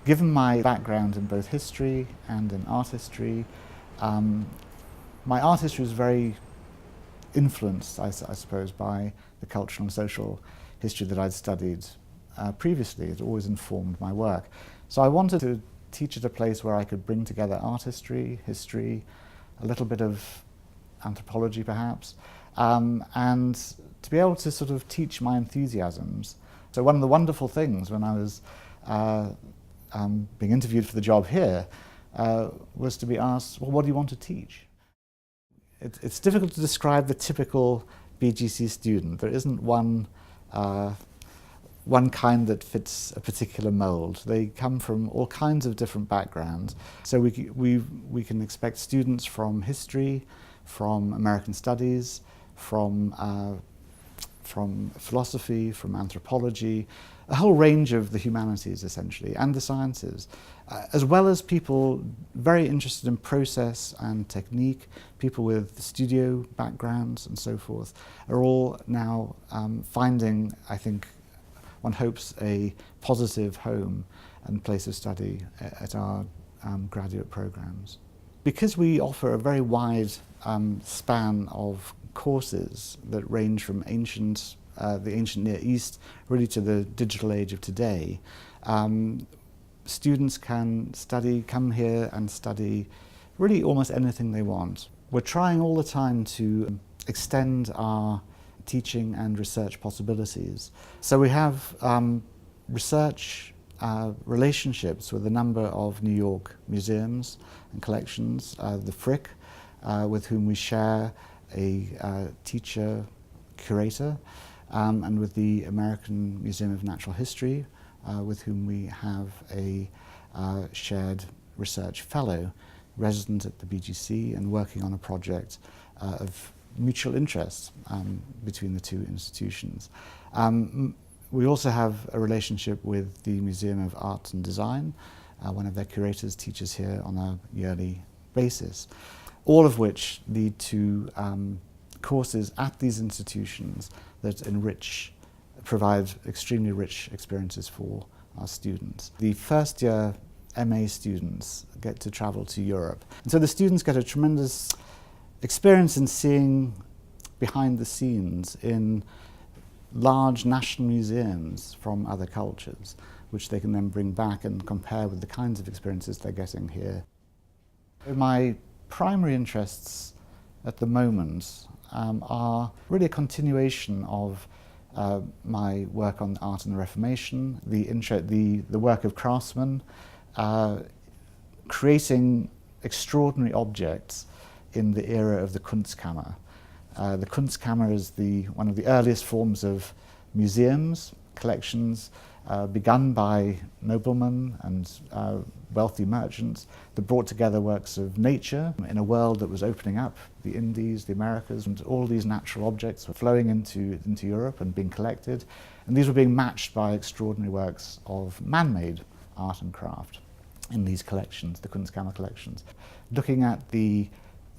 Given my background in both history and in art history, my art history is very influenced, I suppose, by the cultural and social history that I'd studied previously. It always informed my work. So I wanted to teach at a place where I could bring together art history, a little bit of anthropology perhaps, and to be able to sort of teach my enthusiasms. So one of the wonderful things when I was being interviewed for the job here was to be asked, well, what do you want to teach? It's difficult to describe the typical BGC student. There isn't one kind that fits a particular mould. They come from all kinds of different backgrounds. So we can expect students from history, from American studies, from philosophy, from anthropology, a whole range of the humanities essentially, and the sciences, as well as people very interested in process and technique, people with studio backgrounds and so forth, are all now finding, I think, one hopes, a positive home and place of study at our graduate programs. Because we offer a very wide span of courses that range from the ancient Near East really to the digital age of today, students can come here and study really almost anything they want. We're trying all the time to extend our teaching and research possibilities. So we have research relationships with a number of New York museums and collections, the Frick, with whom we share a teacher-curator, and with the American Museum of Natural History, with whom we have a shared research fellow resident at the BGC and working on a project of mutual interest between the two institutions. We also have a relationship with the Museum of Art and Design. One of their curators teaches here on a yearly basis, all of which lead to courses at these institutions that provide extremely rich experiences for our students. The first year MA students get to travel to Europe. And so the students get a tremendous experience in seeing behind the scenes in large national museums from other cultures, which they can then bring back and compare with the kinds of experiences they're getting here. My primary interests at the moment are really a continuation of my work on art and the Reformation, the work of craftsmen, creating extraordinary objects in the era of the Kunstkammer. The Kunstkammer is one of the earliest forms of museums, collections, begun by noblemen and wealthy merchants that brought together works of nature in a world that was opening up, the Indies, the Americas, and all these natural objects were flowing into Europe and being collected. And these were being matched by extraordinary works of man-made art and craft in these collections, the Kunstkammer collections. Looking at the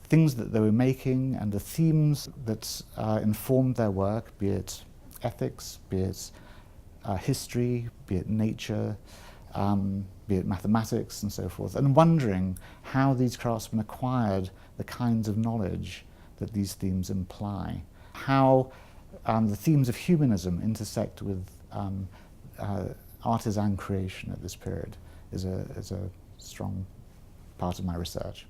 things that they were making and the themes that informed their work, be it ethics, be it history, be it nature, be it mathematics and so forth, and wondering how these craftsmen acquired the kinds of knowledge that these themes imply, how the themes of humanism intersect with artisan creation at this period is a strong part of my research.